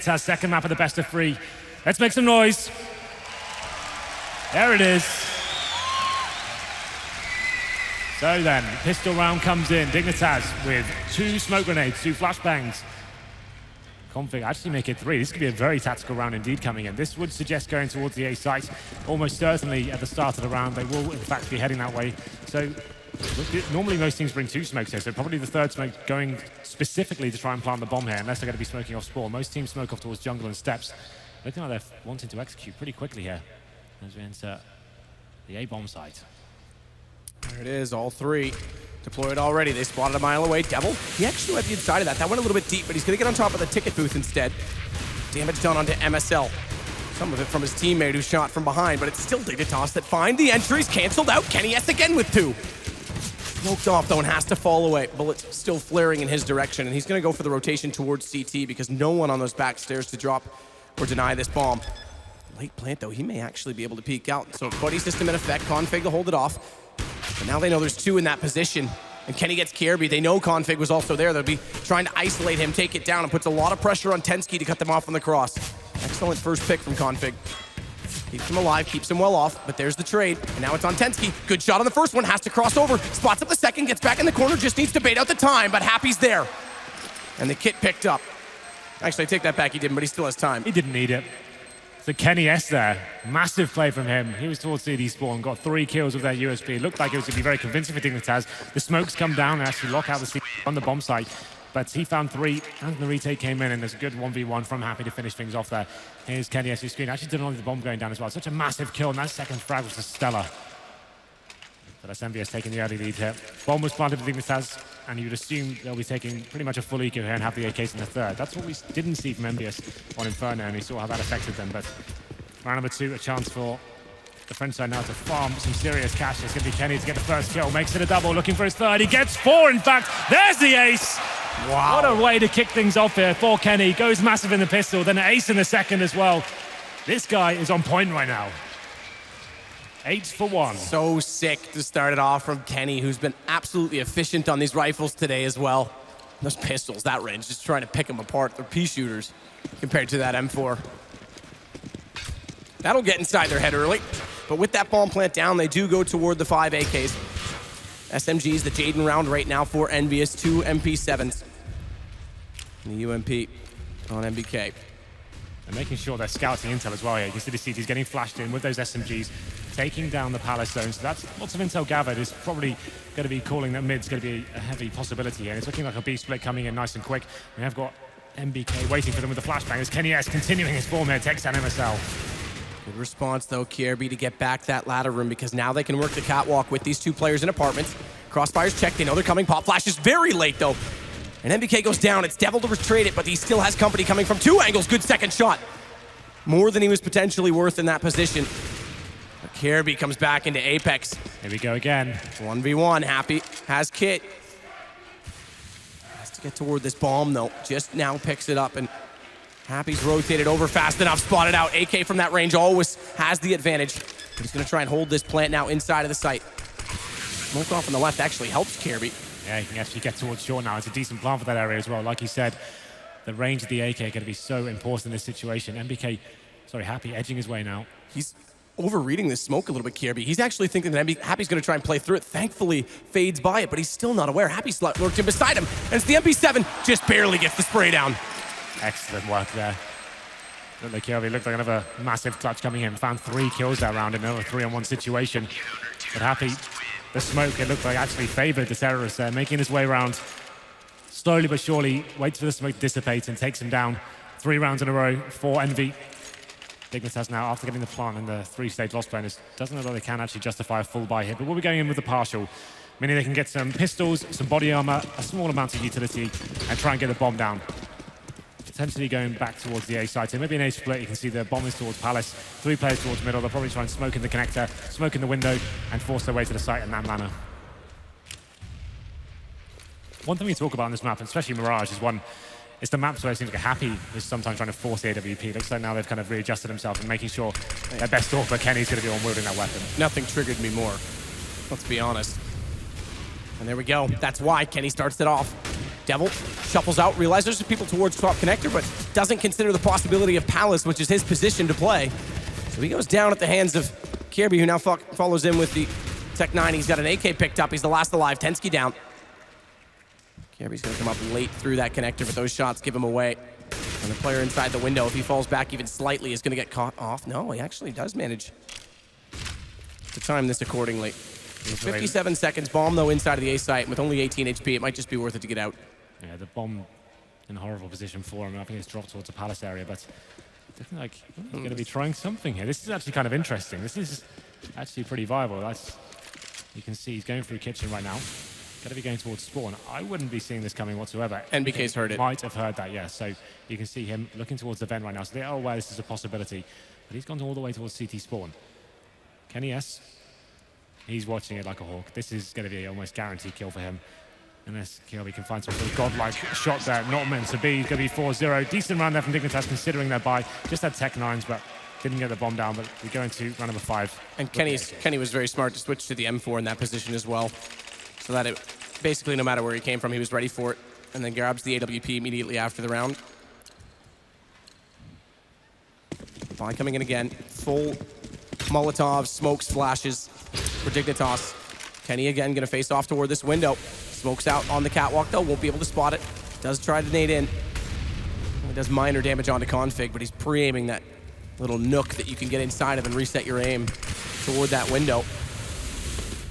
Dignitas, second map of the best of 3. Let's make some noise. There it is. So then, pistol round comes in. Dignitas with 2 smoke grenades, 2 flashbangs. Config actually make it 3. This could be a very tactical round indeed coming in. This would suggest going towards the A site. Almost certainly at the start of the round, they will in fact be heading that way. So normally most teams bring 2 smokes here, so probably the 3rd smoke going specifically to try and plant the bomb here, unless they're going to be smoking off spawn. Most teams smoke off towards jungle and steps. Looking like they're wanting to execute pretty quickly here as we enter the A bomb site. There it is, all 3 deployed already. They spotted a mile away. Devil, he actually might be inside of that. That went a little bit deep, but he's going to get on top of the ticket booth instead. Damage done onto MSL. Some of it from his teammate who shot from behind, but it's still Dignitas that find the entries. Canceled out. KennyS again with 2. Smoked off, though, and has to fall away. Bullets still flaring in his direction, and he's going to go for the rotation towards CT because no one on those back stairs to drop or deny this bomb. Late plant, though, he may actually be able to peek out. So buddy system in effect, Config to hold it off. But now they know there's 2 in that position. And Kenny gets Kirby. They know Config was also there. They'll be trying to isolate him, take it down, and puts a lot of pressure on Tensky to cut them off on the cross. Excellent first pick from Config. Keeps him alive, keeps him well off, but there's the trade. And now it's on Tensky. Good shot on the first one, has to cross over. Spots up the second, gets back in the corner, just needs to bait out the time, but Happy's there. And the kit picked up. Actually, I take that back, he didn't, but he still has time. He didn't need it. So KennyS there, massive play from him. He was towards CD spawn, got 3 kills with that USP. It looked like it was going to be very convincing for Dignitas. The smokes come down and actually lock out the CD on the bomb site. But he found 3, and the retake came in, and there's a good 1v1 from Happy to finish things off there. Here's KennyS's screen. Actually didn't like the bomb going down as well. Such a massive kill, and that second frag was just stellar. But EnVyUs taking the early lead here. Bomb was planted for Dignitas, and you'd assume they'll be taking pretty much a full eco here and have the AKs in the 3rd. That's what we didn't see from EnVyUs on Inferno, and we saw how that affected them. But round number 2, a chance for the French side now to farm some serious cash. It's going to be Kenny to get the first kill. Makes it a double, looking for his 3rd. He gets 4, in fact. There's the ace. Wow. What a way to kick things off here for Kenny. Goes massive in the pistol, then an ace in the 2nd as well. This guy is on point right now. 8 for 1. So sick to start it off from Kenny, who's been absolutely efficient on these rifles today as well. Those pistols, that range, just trying to pick them apart. They're pea shooters compared to that M4. That'll get inside their head early. But with that bomb plant down, they do go toward the 5 AKs. SMGs, the Jaden round right now for EnVyUs, 2 MP7s. And the UMP on MBK. And making sure they're scouting intel as well here. You can see the CTs getting flashed in with those SMGs, taking down the palace zone. So that's lots of intel gathered. Is probably going to be calling that mid's going to be a heavy possibility here. It's looking like a B split coming in nice and quick. We have got MBK waiting for them with the flashbangers. KennyS continuing his form here, takes down MSL. Good response, though, Kirby, to get back that ladder room, because now they can work the catwalk with these 2 players in apartments. Crossfire's checked. They know they're coming. Pop flash is very late, though. And MBK goes down. It's Devil to retrade it, but he still has company coming from 2 angles. Good second shot. More than he was potentially worth in that position. But Kirby comes back into Apex. Here we go again. 1v1. Happy has kit. Has to get toward this bomb, though. Just now picks it up, and Happy's rotated over fast enough, spotted out. AK from that range always has the advantage. But he's going to try and hold this plant now inside of the site. Smoke off on the left actually helps Kirby. Yeah, he can actually get towards short now. It's a decent plan for that area as well. Like you said, the range of the AK are going to be so important in this situation. Happy edging his way now. He's overreading this smoke a little bit, Kirby. He's actually thinking that Happy's going to try and play through it. Thankfully, fades by it, but he's still not aware. Happy's lurked in beside him, and it's the MP7. Just barely gets the spray down. Excellent work there. Looked like Kirby looked like another massive clutch coming in. Found 3 kills that round in another 3-on-1 situation. But Happy, the smoke, it looked like actually favored the terrorists there, making his way around. Slowly but surely, waits for the smoke to dissipate and takes him down. 3 rounds in a row for Envy. Dignitas now, after getting the plant and the 3-stage loss bonus, doesn't know that they can actually justify a full buy here, but we'll be going in with the partial, meaning they can get some pistols, some body armor, a small amount of utility, and try and get the bomb down. Potentially going back towards the A site. So maybe an A split, you can see the bomb is towards Palace, 3 players towards middle. They'll probably try and smoke in the connector, smoke in the window, and force their way to the site in that manner. One thing we talk about on this map, and especially Mirage, is the maps where it seems like Happy is sometimes trying to force the AWP. Looks like now they've kind of readjusted themselves and making sure their best offer, Kenny's going to be on wielding that weapon. Nothing triggered me more, let's be honest. And there we go. That's why Kenny starts it off. Devil shuffles out, realizes there's people towards top connector, but doesn't consider the possibility of Palace, which is his position to play. So he goes down at the hands of Kirby, who now follows in with the Tech 9. He's got an AK picked up. He's the last alive. Tensky down. Kirby's going to come up late through that connector, but those shots give him away. And the player inside the window, if he falls back even slightly, is going to get caught off. No, he actually does manage to time this accordingly. 57 seconds. Bomb, though, inside of the A site. And with only 18 HP, it might just be worth it to get out. Yeah, the bomb in a horrible position for him. I think it's dropped towards the Palace area, but looking like he's going to be trying something here. This is actually kind of interesting. This is actually pretty viable. You can see he's going through kitchen right now. Going to be going towards spawn. I wouldn't be seeing this coming whatsoever. NBK's heard it. Might have heard that, yes. So you can see him looking towards the vent right now. So they are aware this is a possibility. But he's gone all the way towards CT spawn. Kenny S. He's watching it like a hawk. This is going to be an almost guaranteed kill for him. Unless Kirby can find some sort of godlike shot there. Not meant to be. He's going to be 4-0. Decent round there from Dignitas considering their buy. Just had Tech 9s, but didn't get the bomb down. But we go into round number 5. And Kenny was very smart to switch to the M4 in that position as well. So that it basically, no matter where he came from, he was ready for it. And then grabs the AWP immediately after the round. Buy coming in again. Full Molotov, smokes, flashes for Dignitas. Kenny again going to face off toward this window. Smokes out on the catwalk though, won't be able to spot it. Does try to nade in. Only does minor damage onto config, but he's pre-aiming that little nook that you can get inside of and reset your aim toward that window.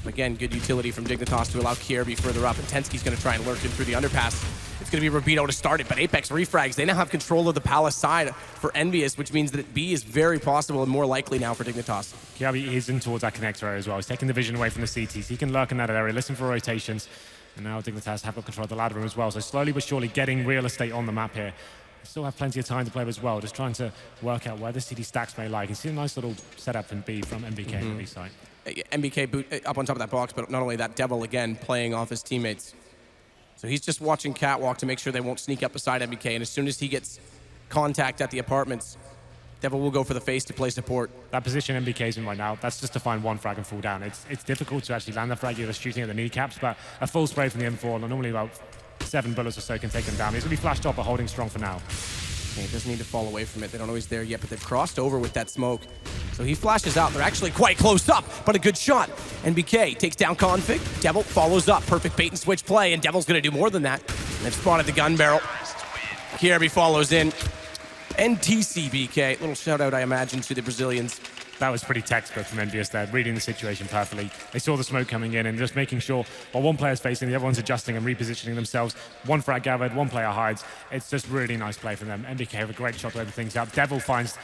Again, good utility from Dignitas to allow Kirby further up, and Tensky's going to try and lurk in through the underpass. It's going to be Rubino to start it, but Apex refrags. They now have control of the Palace side for EnVyUs, which means that B is very possible and more likely now for Dignitas. Kirby is in towards that connector area as well. He's taking the vision away from the CTs. He can lurk in that area, listen for rotations. And now Dignitas have got control of the ladder room as well. So slowly but surely getting real estate on the map here. They still have plenty of time to play as well. Just trying to work out where the CD stacks may lie. You can see a nice little setup in B from MBK on the B side. MBK boot up on top of that box, but not only that, Devil again playing off his teammates. So he's just watching catwalk to make sure they won't sneak up beside MBK. And as soon as he gets contact at the apartments, Devil will go for the face to play support. That position MBK's in right now, that's just to find one frag and fall down. It's difficult to actually land the frag. You're just shooting at the kneecaps, but a full spray from the M4, normally about 7 bullets or so can take him down. He's going to be flashed off, but holding strong for now. Okay, he doesn't need to fall away from it. They don't know he's there yet, but they've crossed over with that smoke. So he flashes out. They're actually quite close up, but a good shot. NBK takes down config. Devil follows up. Perfect bait and switch play, and Devil's going to do more than that. They've spotted the gun barrel. Kirby follows in. NTCBK. Little shout out, I imagine, to the Brazilians. That was pretty textbook from EnVyUs there, reading the situation perfectly. They saw the smoke coming in and just making sure while one player's facing, the other one's adjusting and repositioning themselves. One frag gathered, one player hides. It's just really nice play from them. NBK have a great shot to open things up. Devil finds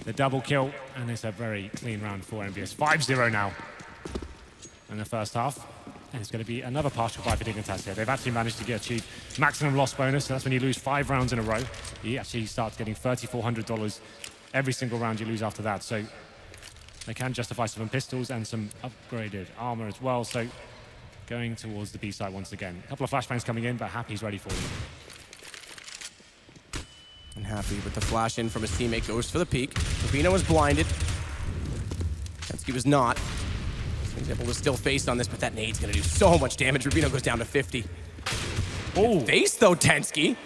the double kill, and it's a very clean round for EnVyUs. 5-0 now in the first half. And it's going to be another partial buy for Dignitas here. They've actually managed to achieve maximum loss bonus, so that's when you lose 5 rounds in a row. You actually start getting $3,400 every single round you lose after that. So they can justify some pistols and some upgraded armor as well. So going towards the B side once again. A couple of flashbangs coming in, but Happy's ready for them. And Happy with the flash in from his teammate goes for the peek. Rubino was blinded. Tensky was not. He's able to still face on this, but that nade's gonna do so much damage. Rubino goes down to 50. Oh, Face though, Tensky.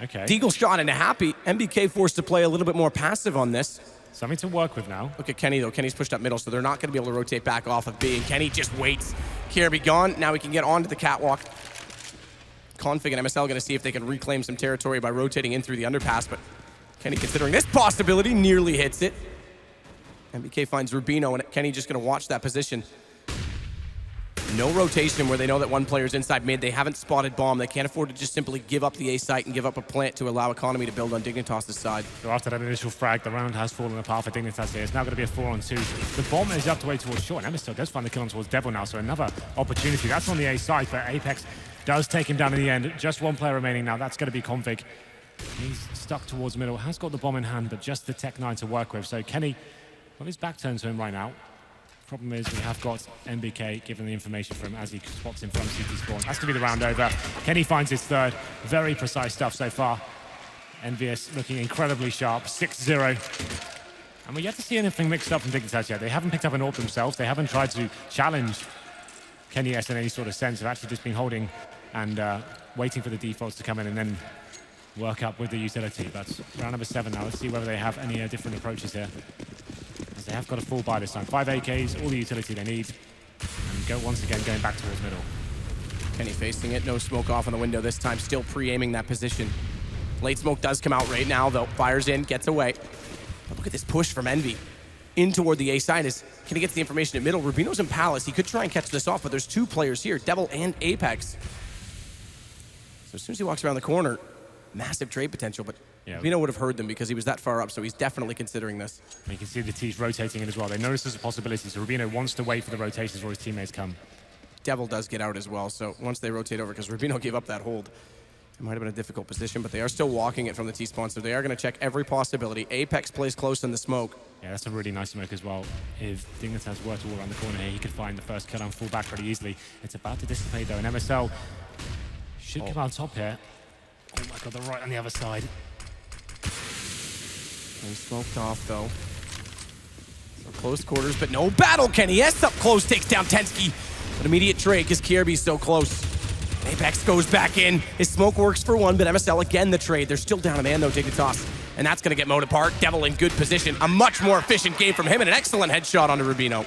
okay. Deagle shot into Happy. MBK forced to play a little bit more passive on this. Something to work with now. Look at Kenny though. Kenny's pushed up middle, so they're not gonna be able to rotate back off of B. And Kenny just waits. Kirby gone. Now we can get onto the catwalk. Config and MSL gonna see if they can reclaim some territory by rotating in through the underpass, but Kenny, considering this possibility, nearly hits it. MBK finds Rubino, and Kenny just gonna watch that position. No rotation where they know that one player's inside mid. They haven't spotted bomb. They can't afford to just simply give up the A site and give up a plant to allow economy to build on Dignitas' side. So after that initial frag, the round has fallen apart for Dignitas here. It's now going to be a 4-on-2. The bomb is up the way towards short, and MSL does find the kill on towards Devil now, so another opportunity. That's on the A side, but Apex does take him down in the end. Just one player remaining now. That's going to be config. He's stuck towards middle, has got the bomb in hand, but just the Tech 9 to work with. So Kenny, well, his back turned to him right now. Problem is we have got MBK given the information from as he spots in front of CT spawn. Has to be the round over. Kenny finds his third. Very precise stuff so far. EnVyUs looking incredibly sharp. 6-0. And we're yet to see anything mixed up from Dignitas yet. They haven't picked up an AWP themselves. They haven't tried to challenge Kenny S in any sort of sense. They've actually just been holding and waiting for the defaults to come in and then work up with the utility. But round number 7 now. Let's see whether they have any different approaches here. As they have got a full buy this time. 5 AKs, all the utility they need. And go once again going back towards middle. Kenny facing it, no smoke off on the window this time, still pre-aiming that position. Late smoke does come out right now, though. Fires in, gets away. But look at this push from Envy in toward the A side. Can he get the information at middle? Rubino's in Palace. He could try and catch this off, but there's 2 players here, Devil and Apex. So as soon as he walks around the corner, massive trade potential, but yeah. Rubino would have heard them because he was that far up, so he's definitely considering this. And you can see the T's rotating in as well. They notice there's a possibility, so Rubino wants to wait for the rotations where his teammates come. Devil does get out as well, so once they rotate over, because Rubino gave up that hold, it might have been a difficult position, but they are still walking it from the T-spawn, so they are going to check every possibility. Apex plays close in the smoke. Yeah, that's a really nice smoke as well. If Dignitas were to walk around the corner here, he could find the first kill and fall back pretty easily. It's about to dissipate though, and MSL should come on top here. Oh my god, they're right on the other side. He's smoked off though. So close quarters, but no battle. Kenny S up close, takes down Tensky. But immediate trade because Kierby's so close. Apex goes back in. His smoke works for 1, but MSL again the trade. They're still down a man though, Dignitas. And that's going to get mowed apart. Devil in good position. A much more efficient game from him and an excellent headshot onto Rubino.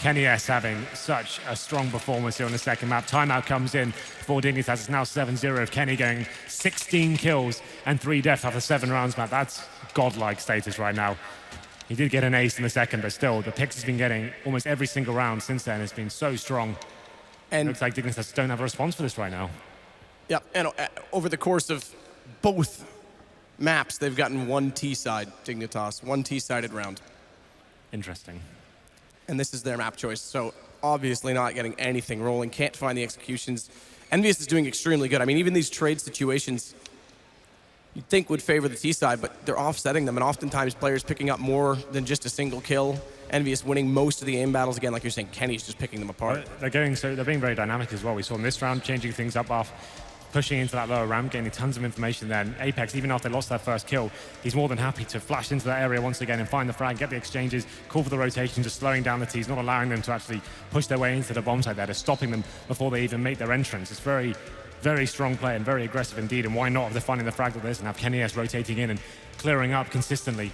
Kenny S having such a strong performance here on the second map. Timeout comes in for Dignitas. It's now 7-0 of Kenny going 16 kills and 3 deaths after 7 rounds, Matt. That's godlike status right now. He did get an ace in the second, but still, the picks he's been getting almost every single round since then has been so strong. And looks like Dignitas don't have a response for this right now. Yeah, and over the course of both maps, they've gotten 1 T-side, Dignitas, 1 T-sided round. Interesting. And this is their map choice, so obviously not getting anything rolling, can't find the executions. EnVyUs is doing extremely good. I mean, even these trade situations you'd think would favor the T side, but they're offsetting them, and oftentimes players picking up more than just a single kill. EnVyUs winning most of the aim battles. Again, like you're saying, Kenny's just picking them apart. They're being very dynamic as well. We saw in this round changing things up off, pushing into that lower ramp, gaining tons of information then. Apex, even after they lost their first kill, he's more than happy to flash into that area once again and find the frag, get the exchanges, call for the rotation, just slowing down the T's, not allowing them to actually push their way into the bomb site there, just stopping them before they even make their entrance. It's very, very strong play and very aggressive indeed, and why not if they're finding the frag like this and have Kenny S rotating in and clearing up consistently.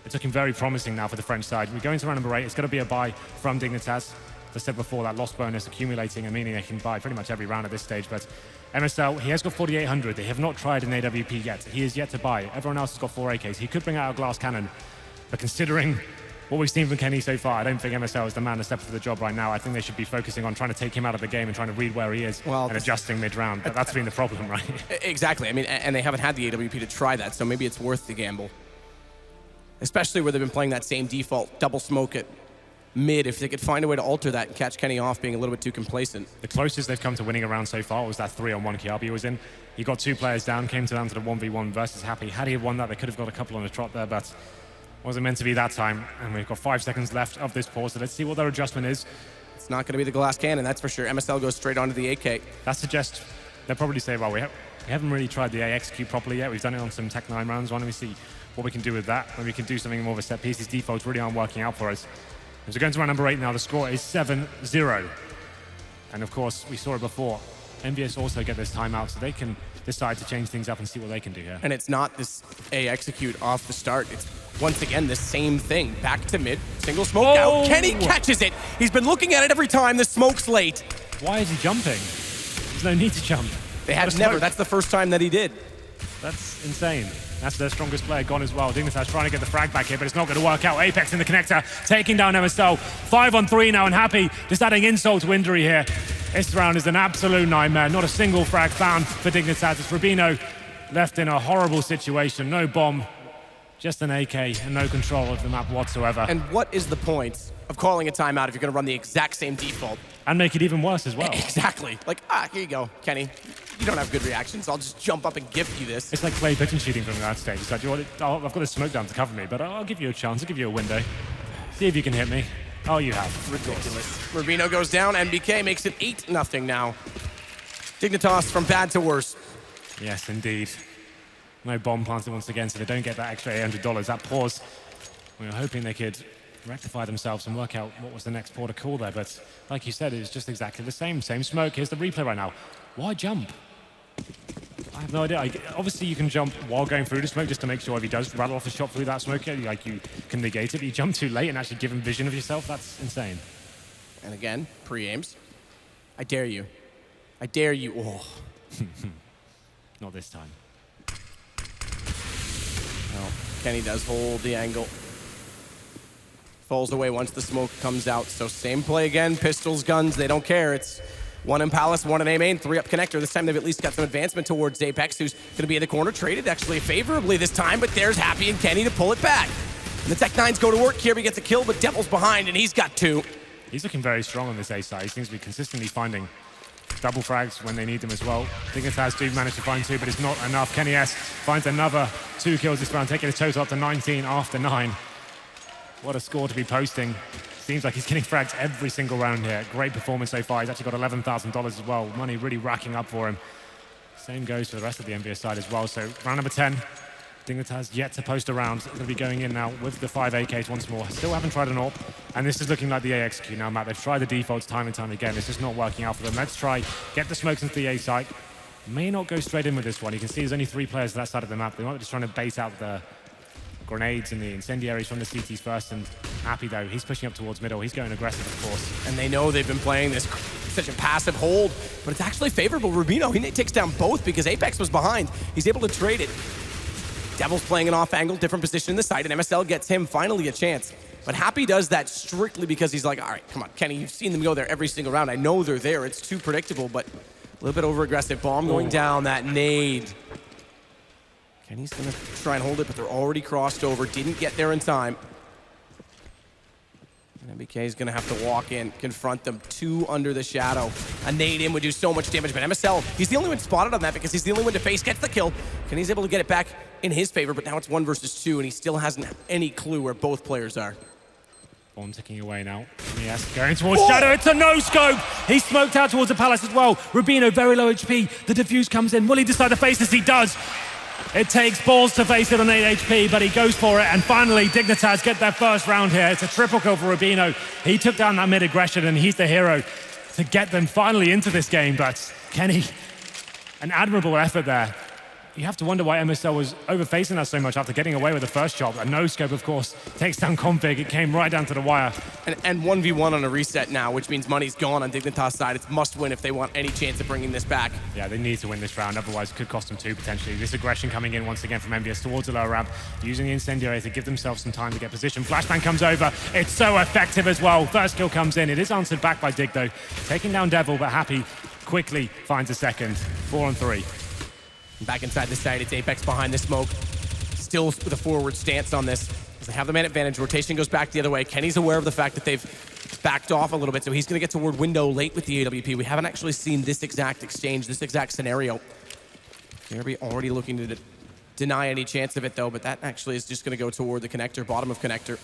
It's looking very promising now for the French side. We go into round number 8. It's going to be a buy from Dignitas. As I said before, that loss bonus accumulating and meaning they can buy pretty much every round at this stage. But MSL, he has got 4,800. They have not tried an AWP yet. He is yet to buy. Everyone else has got 4 AKs. He could bring out a glass cannon. But considering what we've seen from Kenny so far, I don't think MSL is the man to step for the job right now. I think they should be focusing on trying to take him out of the game and trying to read where he is and adjusting mid-round. But that's been the problem, right? Exactly. I mean, and they haven't had the AWP to try that, so maybe it's worth the gamble. Especially where they've been playing that same default double smoke at mid. If they could find a way to alter that and catch Kenny off being a little bit too complacent. The closest they've come to winning a round so far was that 3-on-1 Kiabi was in. He got 2 players down, came down to the 1v1 versus Happy. Had he have won that, they could have got a couple on the trot there, but wasn't meant to be that time. And we've got 5 seconds left of this pause, so let's see what their adjustment is. It's not going to be the glass cannon, that's for sure. MSL goes straight onto the AK. That suggests they'll probably say, well, we haven't really tried the A execute properly yet. We've done it on some Tech 9 rounds. Why don't we see what we can do with that? When we can do something more of a set piece. These defaults really aren't working out for us. As we're going to round number 8 now, the score is 7-0. And of course, we saw it before. EnVyUs also get this timeout, so they can decide to change things up and see what they can do here. And it's not this A execute off the start. It's once again the same thing. Back to mid, single smoke out. Kenny catches it. He's been looking at it every time. The smoke's late. Why is he jumping? There's no need to jump. They had never. That's the first time that he did. That's insane. That's their strongest player gone as well. Dignitas trying to get the frag back here, but it's not going to work out. Apex in the connector, taking down MSL. 5-on-3 now, and Happy just adding insult to injury here. This round is an absolute nightmare. Not a single frag found for Dignitas. It's Rubino left in a horrible situation. No bomb, just an AK, and no control of the map whatsoever. And what is the point of calling a timeout if you're going to run the exact same default? And make it even worse as well. Exactly. Like, here you go, Kenny. You don't have good reactions. I'll just jump up and gift you this. It's like play pitch and shooting from that stage. It's like, I've got this smoke down to cover me, but I'll give you a chance. I'll give you a window. See if you can hit me. Oh, you have. Ridiculous. Rubino goes down. MBK makes it 8-0 now. Dignitas from bad to worse. Yes, indeed. No bomb planted once again, so they don't get that extra $800. That pause, we were hoping they could rectify themselves and work out what was the next port of call there, but like you said, it was just exactly the same. Same smoke. Here's the replay right now. Why jump? I have no idea. Obviously, you can jump while going through the smoke just to make sure if he does rattle off a shot through that smoke, like you can negate it. But you jump too late and actually give him vision of yourself. That's insane. And again, pre-aims. I dare you. I dare you. Oh. Not this time. Well, Kenny does hold the angle. Falls away once the smoke comes out. So same play again. Pistols, guns, they don't care. It's one in Palace, one in A main, 3 up connector. This time they've at least got some advancement towards Apex, who's going to be in the corner. Traded actually favorably this time, but there's Happy and Kenny to pull it back. And the Tech 9s go to work. Kirby gets a kill, but Devil's behind, and he's got 2. He's looking very strong on this A side. He seems to be consistently finding double frags when they need them as well. Dignitas do manage to find 2, but it's not enough. Kenny S finds another 2 kills this round, taking his total up to 19 after 9. What a score to be posting. Seems like he's getting frags every single round here. Great performance so far. He's actually got $11,000 as well. Money really racking up for him. Same goes for the rest of the EnVyUs side as well. So round number 10. Dignitas yet to post a round. Going to be going in now with the 5 AKs once more. Still haven't tried an AWP. And this is looking like the A execute now, Matt. They've tried the defaults time and time again. It's just not working out for them. Let's try, get the smokes into the A site. May not go straight in with this one. You can see there's only 3 players to that side of the map. They might be just trying to bait out the grenades and the incendiaries from the CTs first. And Happy, though, he's pushing up towards middle. He's going aggressive, of course. And they know they've been playing this such a passive hold, but it's actually favorable. Rubino, he takes down both because Apex was behind. He's able to trade it. Devil's playing an off angle, different position in the site, and MSL gets him finally a chance. But Happy does that strictly because he's like, all right, come on, Kenny, you've seen them go there every single round. I know they're there. It's too predictable, but a little bit over-aggressive. Bomb going down, that nade. Kenny's going to try and hold it, but they're already crossed over. Didn't get there in time. And MBK is going to have to walk in, confront them. 2 under the shadow. A nade in would do so much damage, but MSL, he's the only one spotted on that because he's the only one to face, gets the kill. Kenny's able to get it back in his favor, but now it's 1 versus 2, and he still hasn't any clue where both players are. Bomb ticking away now. Yes, going towards Shadow. It's a no-scope. He's smoked out towards the Palace as well. Rubino, very low HP. The defuse comes in. Will he decide to face this? He does. It takes balls to face it on 8 HP, but he goes for it. And finally, Dignitas get their first round here. It's a triple kill for Rubino. He took down that mid-aggression, and he's the hero to get them finally into this game. But Kenny, an admirable effort there. You have to wonder why MSL was overfacing that so much after getting away with the first shot. A no-scope, of course, takes down Config. It came right down to the wire. And 1v1 on a reset now, which means money's gone on Dignitas' side. It's must-win if they want any chance of bringing this back. Yeah, they need to win this round, otherwise it could cost them 2 potentially. This aggression coming in once again from EnVyUs towards the lower ramp, using the incendiary to give themselves some time to get position. Flashbang comes over. It's so effective as well. First kill comes in. It is answered back by Dig, though. Taking down Devil, but Happy quickly finds a second. 4 on 3. Back inside the site, it's Apex behind the smoke. Still with a forward stance on this. They have the man advantage. Rotation goes back the other way. Kenny's aware of the fact that they've backed off a little bit, so he's going to get toward window late with the AWP. We haven't actually seen this exact exchange, this exact scenario. Kirby already looking to deny any chance of it, though, but that actually is just going to go toward the connector, bottom of connector.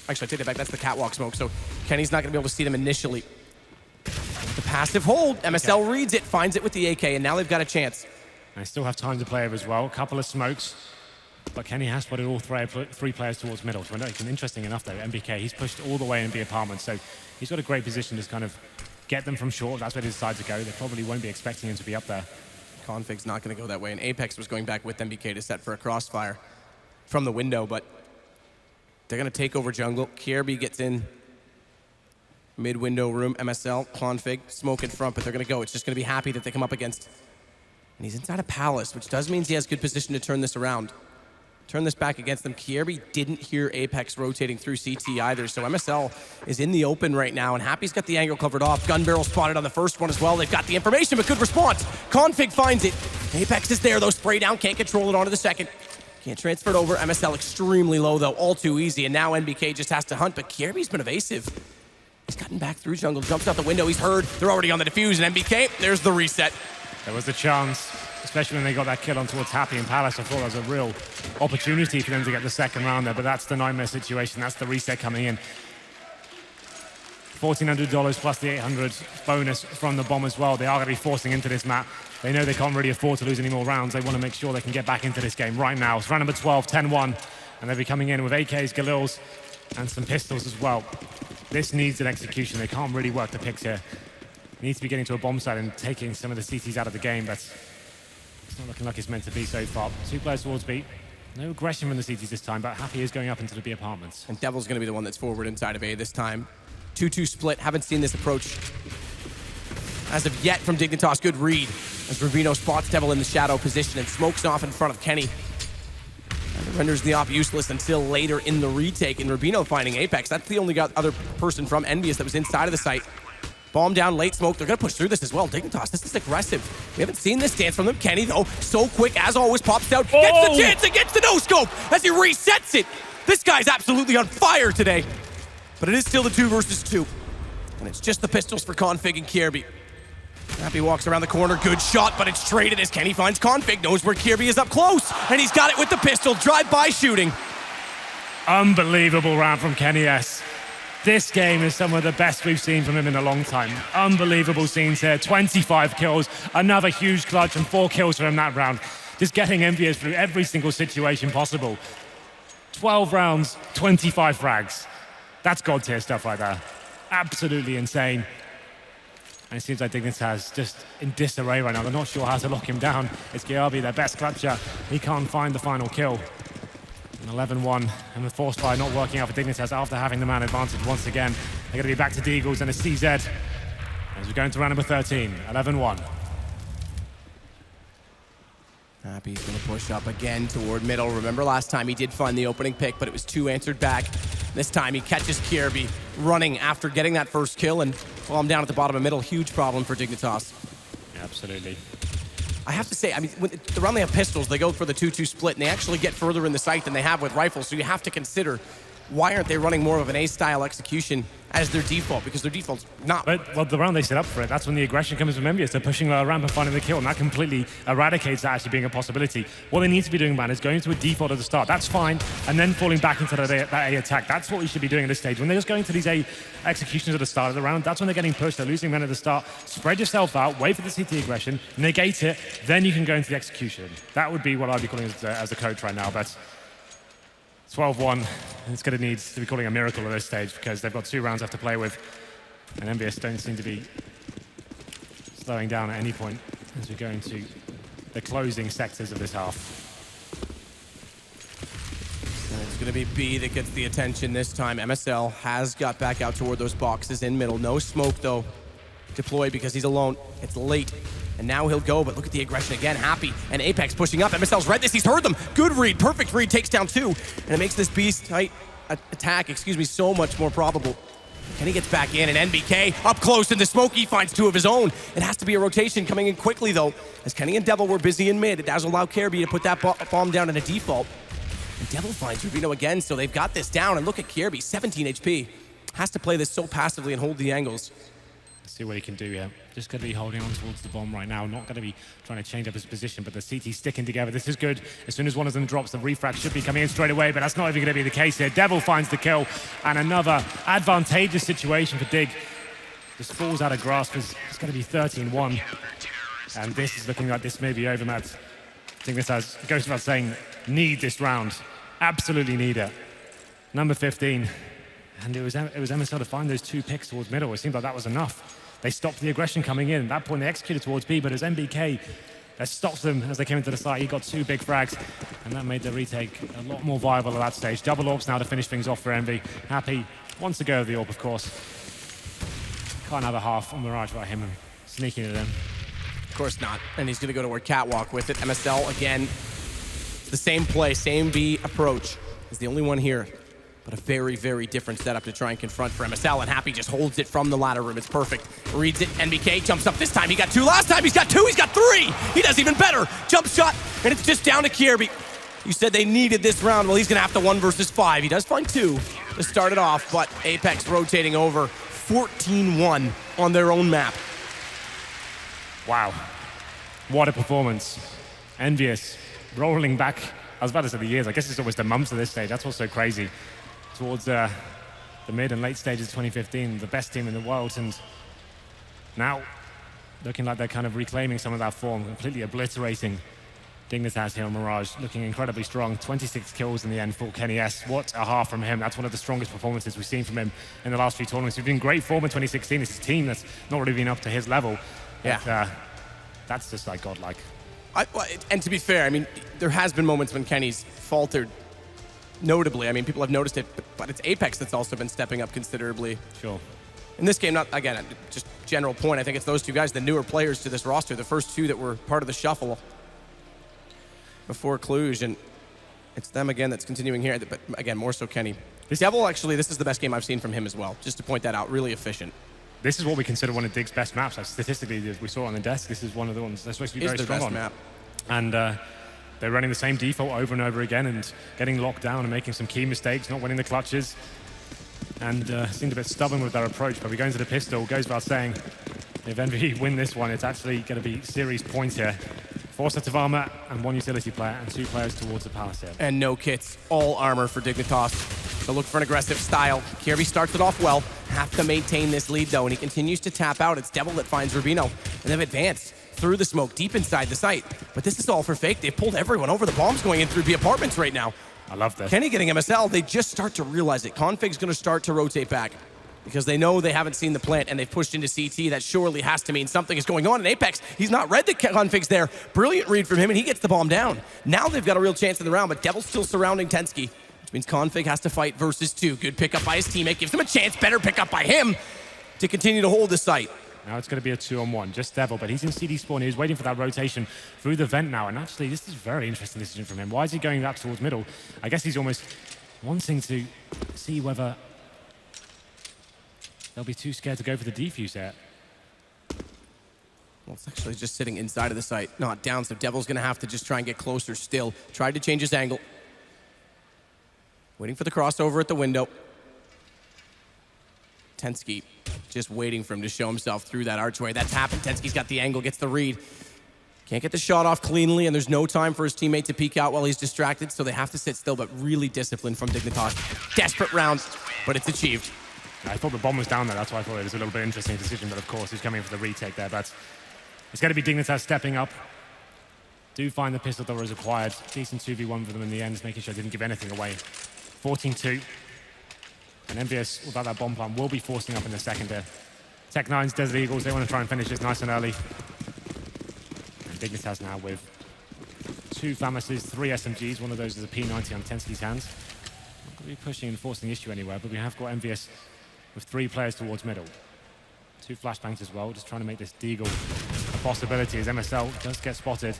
Actually, I take that back. That's the catwalk smoke, so Kenny's not going to be able to see them initially. The passive hold. MSL reads it, finds it with the AK, and now they've got a chance. They still have time to play over as well. A couple of smokes. But Kenny has spotted all 3 players towards middle. So interesting enough, though, MBK, he's pushed all the way in B apartment. So he's got a great position to kind of get them from short. That's where they decide to go. They probably won't be expecting him to be up there. Config's not going to go that way. And Apex was going back with MBK to set for a crossfire from the window. But they're going to take over jungle. Kirby gets in mid-window room. MSL, Config, smoke in front. But they're going to go. It's just going to be Happy that they come up against. And he's inside a Palace, which does mean he has good position to turn this around. Turn this back against them. Kirby didn't hear Apex rotating through CT either, so MSL is in the open right now, and Happy's got the angle covered off. Gun barrel spotted on the first one as well. They've got the information, but good response. Config finds it. Apex is there, though. Spray down, can't control it onto the second. Can't transfer it over. MSL extremely low, though. All too easy, and now NBK just has to hunt, but Kirby's been evasive. He's gotten back through jungle, jumps out the window. He's heard. They're already on the defuse, and NBK, there's the reset. There was a chance, especially when they got that kill on towards Happy and Palace. I thought that was a real opportunity for them to get the second round there, but that's the nightmare situation. That's the reset coming in. $1,400 plus the 800 bonus from the bomb as well. They are going to be forcing into this map. They know they can't really afford to lose any more rounds. They want to make sure they can get back into this game right now. It's round number 12, 10-1, and they'll be coming in with AKs, Galils, and some pistols as well. This needs an execution. They can't really work the picks here. Need to be getting to a bomb site and taking some of the CTs out of the game, but Not looking like it's meant to be so far. 2 players towards B. No aggression from the CTs this time, but Happy is going up into the B apartments. And Devil's going to be the one that's forward inside of A this time. 2-2 split. Haven't seen this approach as of yet from Dignitas. Good read as Rubino spots Devil in the shadow position and smokes off in front of Kenny. And it renders the op useless until later in the retake. And Rubino finding Apex. That's the only other person from EnVyUs that was inside of the site. Bomb down, late smoke. They're going to push through this as well. Dignitas, this is aggressive. We haven't seen this dance from them. Kenny, though, so quick, as always, pops out. Gets the chance and gets the no-scope as he resets it. This guy's absolutely on fire today. But it is still the 2 versus 2. And it's just the pistols for Config and Kirby. Happy walks around the corner. Good shot, but it's traded as Kenny finds Config. Knows where Kirby is up close. And he's got it with the pistol. Drive-by shooting. Unbelievable round from Kenny S. This game is some of the best we've seen from him in a long time. Unbelievable scenes here. 25 kills, another huge clutch, and 4 kills for him that round. Just getting EnVyUs through every single situation possible. 12 rounds, 25 frags. That's God tier stuff right there. Absolutely insane. And it seems like Dignitas just in disarray right now. They're not sure how to lock him down. It's Giabi, their best clutcher. He can't find the final kill. 11-1, and the force fire not working out for Dignitas after having the man advantage once again. They're going to be back to Deagles and a CZ as we go into round number 13, 11-1. Happy's going to push up again toward middle. Remember last time he did find the opening pick, but it was 2 answered back. This time he catches Kirby running after getting that first kill and bomb down at the bottom of middle. Huge problem for Dignitas. Absolutely. I have to say, I mean, around they have pistols, they go for the 2-2 split, and they actually get further in the sight than they have with rifles, so you have to consider, why aren't they running more of an A-style execution as their default? Because their default's not. But well, the round they set up for it, that's when the aggression comes from EnVyUs. They're pushing a ramp and finding the kill, and that completely eradicates that actually being a possibility. What they need to be doing, man, is going to a default at the start. That's fine, and then falling back into that A attack. That's what we should be doing at this stage. When they're just going to these A executions at the start of the round, that's when they're getting pushed. They're losing men at the start. Spread yourself out, wait for the CT aggression, negate it, then you can go into the execution. That would be what I'd be calling as a coach right now, but 12-1, it's going to need to be calling a miracle at this stage because they've got 2 rounds left to play with, and EnVyUs don't seem to be slowing down at any point as we go into the closing sectors of this half. And it's going to be B that gets the attention this time. MSL has got back out toward those boxes in middle. No smoke, though, deployed because he's alone. It's late. And now he'll go, but look at the aggression again. Happy and Apex pushing up. MSL's read this, he's heard them. Good read, perfect read, takes down 2. And it makes this beast-tight attack, so much more probable. Kenny gets back in, and NBK up close in the smoke. He finds 2 of his own. It has to be a rotation coming in quickly, though, as Kenny and Devil were busy in mid. It doesn't allow Kirby to put that bomb down in a default. And Devil finds Rubino again, so they've got this down. And look at Kirby, 17 HP. Has to play this so passively and hold the angles. See what he can do here. Just going to be holding on towards the bomb right now. Not going to be trying to change up his position, but the CT sticking together. This is good. As soon as one of them drops, the refract should be coming in straight away, but that's not even going to be the case here. Devil finds the kill, and another advantageous situation for Dig. Just falls out of grasp. It's going to be 13-1. And this is looking like this may be over, Matt. I think this goes without saying, need this round. Absolutely need it. Number 15. And it was MSL to find those 2 picks towards middle. It seemed like that was enough. They stopped the aggression coming in. At that point, they executed towards B, but it was MBK that stopped them as they came into the site. He got 2 big frags, and that made the retake a lot more viable at that stage. Double AWPs now to finish things off for Envy. Happy wants to go with the AWP, of course. Can't have a half on Mirage without him sneaking it in. Of course not. And he's going to go to a catwalk with it. MSL, again, the same play, same B approach. He's the only one here. But a very, very different setup to try and confront for MSL, and Happy just holds it from the ladder room. It's perfect. Reads it. NBK jumps up this time. He got 2 last time. He's got 2. He's got 3. He does even better. Jump shot, and it's just down to Kirby. You said they needed this round. Well, he's going to have to 1 versus 5. He does find 2 to start it off, but Apex rotating over 14-1 on their own map. Wow. What a performance. EnVyUs rolling back. I was about to say the years. I guess it's almost the months at this stage. That's what's so crazy. Towards the mid and late stages of 2015, the best team in the world, and now looking like they're kind of reclaiming some of that form, completely obliterating Dignitas here on Mirage, looking incredibly strong. 26 kills in the end for Kenny S. What a half from him. That's one of the strongest performances we've seen from him in the last few tournaments. We've been in great form in 2016. It's a team that's not really been up to his level. Yeah. But, that's just like godlike. And to be fair, I mean, there has been moments when Kenny's faltered notably. I mean, people have noticed it, but it's Apex that's also been stepping up considerably. Sure. In this game, not, again, just general point, I think it's those two guys, the newer players to this roster, the first two that were part of the shuffle before Cluj, and it's them again that's continuing here, but again, more so Kenny. Devil, actually, this is the best game I've seen from him as well, just to point that out, really efficient. This is what we consider one of Dig's best maps. Like, statistically, we saw it on the desk, this is one of the ones they're supposed to be very strong on. Map. And they're running the same default over and over again and getting locked down and making some key mistakes, not winning the clutches. And seemed a bit stubborn with their approach, but we go into the pistol. Goes without saying, if EnVy win this one, it's actually going to be series points here. 4 sets of armor and 1 utility player and 2 players towards the palace here. And no kits, all armor for Dignitas. So look for an aggressive style. Kirby starts it off well. Have to maintain this lead though, and he continues to tap out. It's Devil that finds Rubino, and they've advanced through the smoke, deep inside the site. But this is all for fake. They've pulled everyone over. The bombs going in through the apartments right now. I love this. Kenny getting MSL, they just start to realize it. Config's gonna start to rotate back because they know they haven't seen the plant and they've pushed into CT. That surely has to mean something is going on in Apex. He's not read that Config's there. Brilliant read from him, and he gets the bomb down. Now they've got a real chance in the round, but Devil's still surrounding Tensky, which means Config has to fight versus 2. Good pickup by his teammate, gives him a chance. Better pickup by him to continue to hold the site. Now it's going to be a 2-on-1, just Devil, but he's in CD spawn. He's waiting for that rotation through the vent now, and actually this is a very interesting decision from him. Why is he going up towards middle? I guess he's almost wanting to see whether they'll be too scared to go for the defuse here. Well, it's actually just sitting inside of the site, not down, so Devil's going to have to just try and get closer still. Tried to change his angle. Waiting for the crossover at the window. Tensky just waiting for him to show himself through that archway. That's happened. Tensky's got the angle, gets the read. Can't get the shot off cleanly, and there's no time for his teammate to peek out while he's distracted, so they have to sit still, but really disciplined from Dignitas. Desperate round, but it's achieved. I thought the bomb was down there. That's why I thought it was a little bit interesting decision, but of course he's coming for the retake there. But it's going to be Dignitas stepping up. Do find the pistol that was acquired. Decent 2v1 for them in the end, making sure they didn't give anything away. 14-2. And EnVyUs, without that bomb plant, will be forcing up in the second here. Tech9's Desert Eagles, they want to try and finish this nice and early. And Dignitas now with 2 Famases, 3 SMGs. One of those is a P90 on Tensky's hands. Not going to be pushing and forcing the issue anywhere, but we have got EnVyUs with 3 players towards middle. 2 flashbangs as well, just trying to make this Deagle a possibility as MSL does get spotted.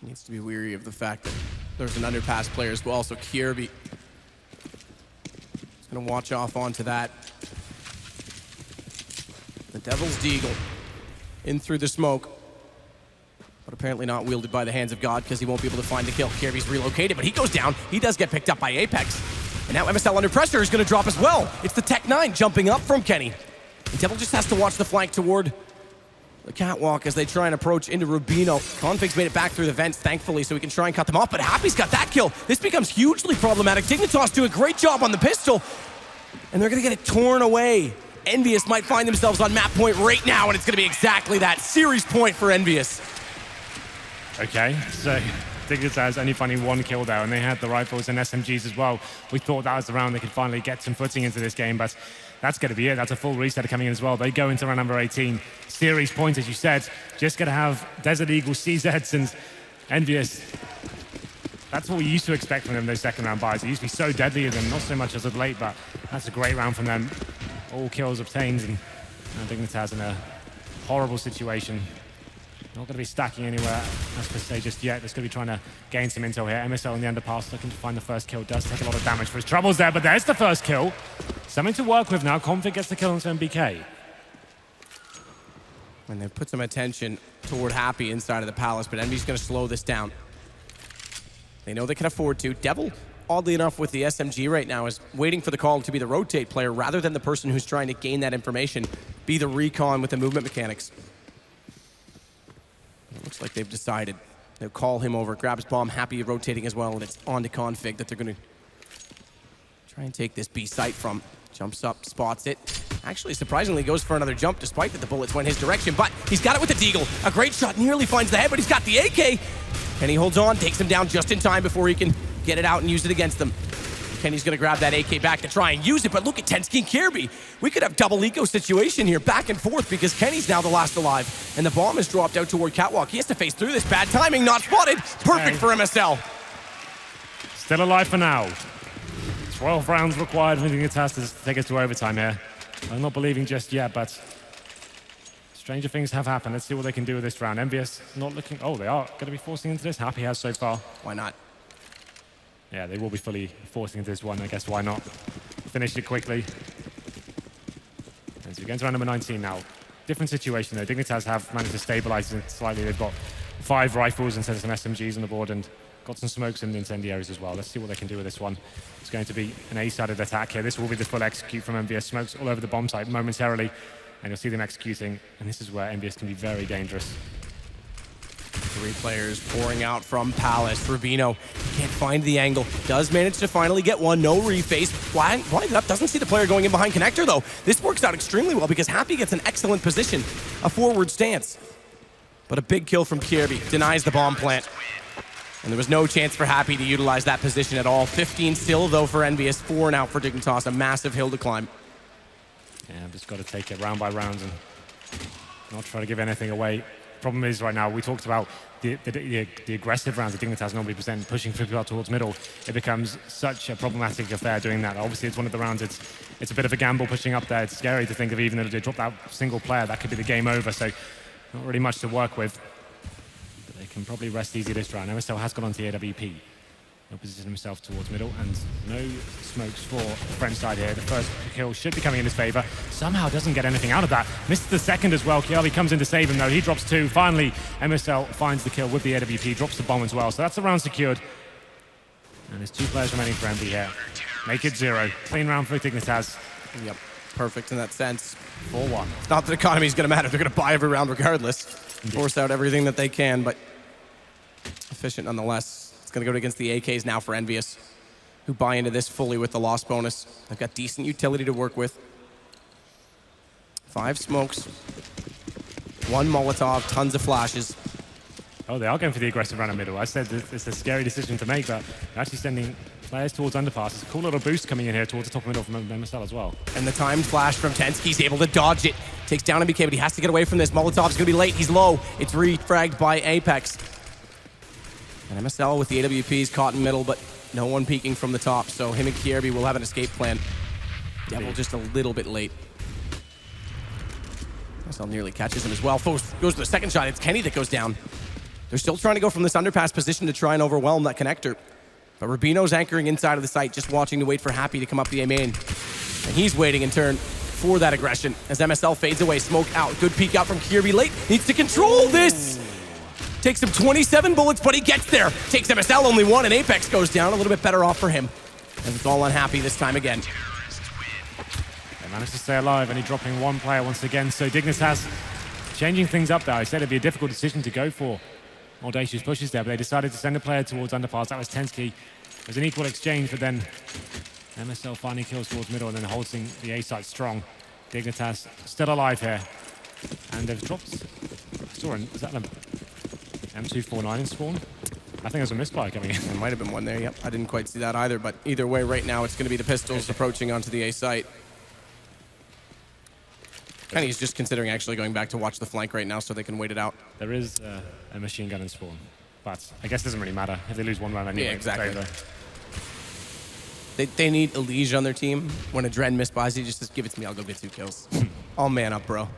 Needs to be weary of the fact that there's an underpass player as well, so Kirby is going to watch off onto that. The Devil's Deagle in through the smoke, but apparently not wielded by the hands of God because he won't be able to find the kill. Kirby's relocated, but he goes down. He does get picked up by Apex. And now MSL under pressure is going to drop as well. It's the Tech9 jumping up from Kenny. And Devil just has to watch the flank toward the catwalk as they try and approach into Rubino. Config's made it back through the vents, thankfully, so we can try and cut them off, but Happy's got that kill. This becomes hugely problematic. Dignitas do a great job on the pistol, and they're going to get it torn away. EnVyUs might find themselves on map point right now, and it's going to be exactly that. Series point for EnVyUs. Okay, so Dignitas only finding 1 kill there, and they had the rifles and SMGs as well. We thought that was the round they could finally get some footing into this game, but that's going to be it. That's a full reset coming in as well. They go into round number 18. Series points, as you said. Just going to have Desert Eagle, CZs, and EnVyUs. That's what we used to expect from them, those second round buys. They used to be so deadly to them, not so much as of late, but that's a great round from them. All kills obtained, and Dignitas in a horrible situation. Not going to be stacking anywhere, as per se, just yet. They're going to be trying to gain some intel here. MSL in the underpass, looking to find the first kill. Does take a lot of damage for his troubles there, but there's the first kill. Something to work with now. Config gets the kill onto MBK. And they've put some attention toward Happy inside of the palace, but Envy's going to slow this down. They know they can afford to. Devil, oddly enough, with the SMG right now, is waiting for the call to be the rotate player rather than the person who's trying to gain that information, be the recon with the movement mechanics. It looks like they've decided they'll call him over, grab his bomb, Happy rotating as well, and it's on to Config that they're going to try and take this B site from. Jumps up, spots it. Actually, surprisingly, goes for another jump despite that the bullets went his direction, but he's got it with the Deagle. A great shot, nearly finds the head, but he's got the AK, and he holds on, takes him down just in time before he can get it out and use it against them. Kenny's gonna grab that AK back to try and use it, but look at Tensky and Kirby. We could have double eco situation here, back and forth, because Kenny's now the last alive, and the bomb is dropped out toward Catwalk. He has to face through this. Bad timing, not spotted. Perfect for MSL. Still alive for now. 12 rounds required for Dignitas to take us to overtime here. I'm not believing just yet, but stranger things have happened. Let's see what they can do with this round. EnVyUs not looking... Oh, they are going to be forcing into this. Happy has so far. Why not? Yeah, they will be fully forcing into this one. I guess why not? Finish it quickly. And so we're going to round number 19 now. Different situation though. Dignitas have managed to stabilize it slightly. They've got 5 rifles instead of some SMGs on the board and got some smokes and incendiaries as well. Let's see what they can do with this one. It's going to be an A-sided attack here. This will be the full execute from EnVyUs. Smokes all over the bomb site momentarily, and you'll see them executing. And this is where EnVyUs can be very dangerous. 3 players pouring out from Palace. Rubino can't find the angle. Does manage to finally get one. No reface. Blind up. Doesn't see the player going in behind connector, though. This works out extremely well because Happy gets an excellent position. A forward stance. But a big kill from Kirby. Denies the bomb plant. And there was no chance for Happy to utilize that position at all. 15 still, though, for EnVyUs. 4 and out for Dignitas. A massive hill to climb. Yeah, I've just got to take it round by round and not try to give anything away. Problem is right now, we talked about the aggressive rounds that Dignitas normally present, pushing people out towards middle. It becomes such a problematic affair doing that. Obviously, it's one of the rounds, it's a bit of a gamble pushing up there. It's scary to think of even if they drop that single player, that could be the game over. So not really much to work with. But they can probably rest easy this round. MSL has gone onto the AWP. He'll position himself towards middle, and no smokes for the French side here. The first kill should be coming in his favor. Somehow doesn't get anything out of that. Missed the second as well. Kiali comes in to save him, though. He drops 2. Finally, MSL finds the kill with the AWP, drops the bomb as well. So that's the round secured. And there's 2 players remaining for EnVy here. Make it 0. Clean round for Dignitas. Yep, perfect in that sense. 4-1. It's not that economy is going to matter. They're going to buy every round regardless. Indeed. Force out everything that they can, but efficient nonetheless. Going to go against the AKs now for EnVyUs, who buy into this fully with the loss bonus. They've got decent utility to work with. 5 smokes, 1 Molotov, tons of flashes. Oh, they are going for the aggressive round of middle. I said it's a scary decision to make, but they're actually sending players towards underpass. It's a cool little boost coming in here towards the top of middle from MSL as well. And the timed flash from Tensky's able to dodge it. Takes down MBK, but he has to get away from this. Molotov's going to be late. He's low. It's refragged by Apex. And MSL with the AWPs caught in middle, but no one peeking from the top. So him and Kirby will have an escape plan. Devil just a little bit late. MSL nearly catches him as well. Goes to the second shot. It's Kenny that goes down. They're still trying to go from this underpass position to try and overwhelm that connector. But Rubino's anchoring inside of the site, just watching to wait for Happy to come up the A main. And he's waiting in turn for that aggression as MSL fades away. Smoke out. Good peek out from Kirby late. Needs to control this. Takes him 27 bullets, but he gets there. Takes MSL only 1, and Apex goes down. A little bit better off for him. And it's all unhappy this time again. They managed to stay alive, only dropping 1 player once again. So Dignitas changing things up there. I said it'd be a difficult decision to go for audacious pushes there, but they decided to send a player towards underpass. That was Tensky. It was an equal exchange, but then MSL finally kills towards middle and then holding the A site strong. Dignitas still alive here. And they've dropped... is that them? M249 in spawn? I think there's a misfire coming in. There might have been one there, yep. I didn't quite see that either, but either way, right now, it's going to be the pistols approaching onto the A site. And he's just considering actually going back to watch the flank right now so they can wait it out. There is a machine gun in spawn, but I guess it doesn't really matter if they lose 1 round anyway. Yeah, exactly. They need a Liege on their team. When a Dren misbuys you, just give it to me, I'll go get 2 kills. All man up, bro.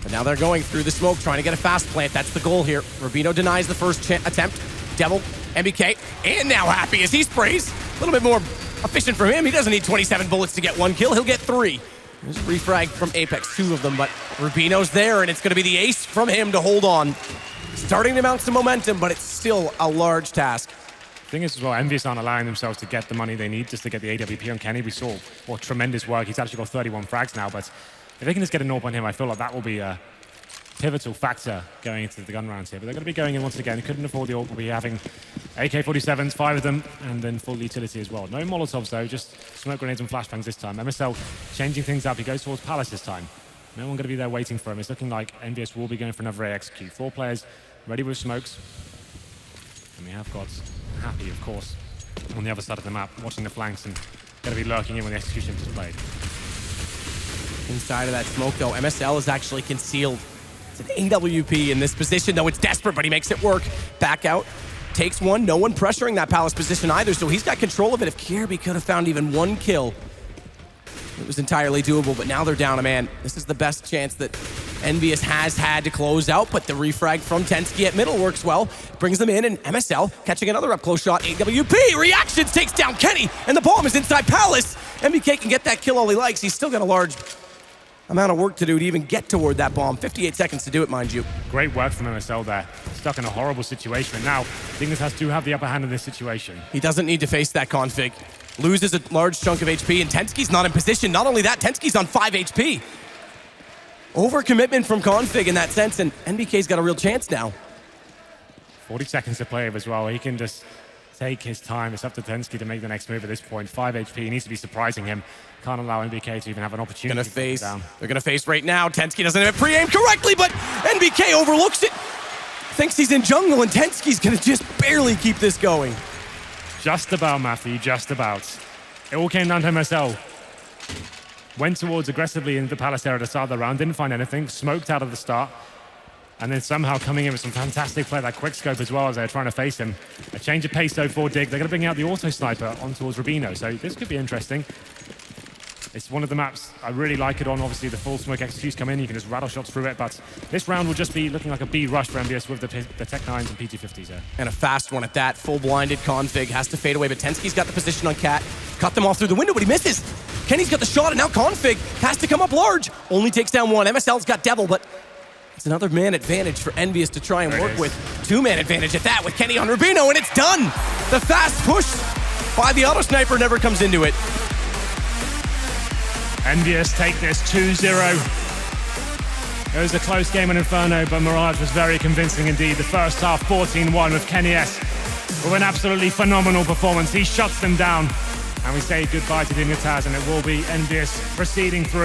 But now they're going through the smoke, trying to get a fast plant. That's the goal here. Rubino denies the first attempt. Devil, MBK, and now Happy as he sprays. A little bit more efficient for him. He doesn't need 27 bullets to get 1 kill. He'll get 3. There's a refrag from Apex, 2 of them, but Rubino's there, and it's going to be the ace from him to hold on. Starting to mount some momentum, but it's still a large task. The thing is as well, EnVyUs aren't allowing themselves to get the money they need just to get the AWP on Kenny. We saw what tremendous work. He's actually got 31 frags now, but if they can just get a AWP on him, I feel like that will be a pivotal factor going into the gun rounds here. But they're going to be going in once again. They couldn't afford the AWP. We'll be having AK-47s, 5 of them, and then full utility as well. No Molotovs though, just smoke grenades and flashbangs this time. MSL changing things up. He goes towards Palace this time. No one going to be there waiting for him. It's looking like EnVyUs will be going for another AXQ. 4 players ready with smokes. And we have got Happy, of course, on the other side of the map, watching the flanks and going to be lurking in when the execution is played. Inside of that smoke, though, MSL is actually concealed. It's an AWP in this position, though it's desperate, but he makes it work. Back out, takes one. No one pressuring that Palace position either, so he's got control of it. If Kirby could have found even one kill, it was entirely doable, but now they're down a man. This is the best chance that EnVyUs has had to close out, but the refrag from Tensky at middle works well. Brings them in, and MSL catching another up-close shot. AWP reactions, takes down Kenny, and the bomb is inside Palace. MBK can get that kill all he likes. He's still got a large amount of work to do to even get toward that bomb. 58 seconds to do it, mind you. Great work from MSL there. Stuck in a horrible situation, and now Dignitas do have the upper hand in this situation. He doesn't need to face that config. Loses a large chunk of HP, and Tensky's not in position. Not only that, Tensky's on 5 HP. Overcommitment from config in that sense, and NBK's got a real chance now. 40 seconds to play as well. He can just take his time. It's up to Tensky to make the next move at this point. 5 HP, he needs to be surprising him. Can't allow NBK to even have an opportunity They're gonna face right now. Tensky doesn't have it pre-aimed correctly, but NBK overlooks it. Thinks he's in jungle, and Tensky's gonna just barely keep this going. Just about, Matthew, just about. It all came down to MSL. Went towards aggressively into the Palace area to start the round, didn't find anything, smoked out of the start, and then somehow coming in with some fantastic play, that quick scope as well as they're trying to face him. A change of pace though for Dig. They're going to bring out the auto sniper on towards Rubino, so this could be interesting. It's one of the maps I really like it on. Obviously, the full smoke executes come in. You can just rattle shots through it. But this round will just be looking like a B rush for EnVyUs with the Tech 9s and PG50s there. And a fast one at that. Full blinded config. Has to fade away, but Tensky's got the position on Cat. Cut them off through the window, but he misses. Kenny's got the shot, and now config has to come up large. Only takes down one. MSL's got Devil, but it's another man advantage for EnVyUs to try and work with. 2-man advantage at that with Kenny on Rubino, and it's done. The fast push by the auto sniper never comes into it. EnVyUs take this 2-0. It was a close game in Inferno, but Mirage was very convincing indeed. The first half, 14-1 with Kenny S with an absolutely phenomenal performance. He shuts them down, and we say goodbye to Dignitas, and it will be EnVyUs proceeding through.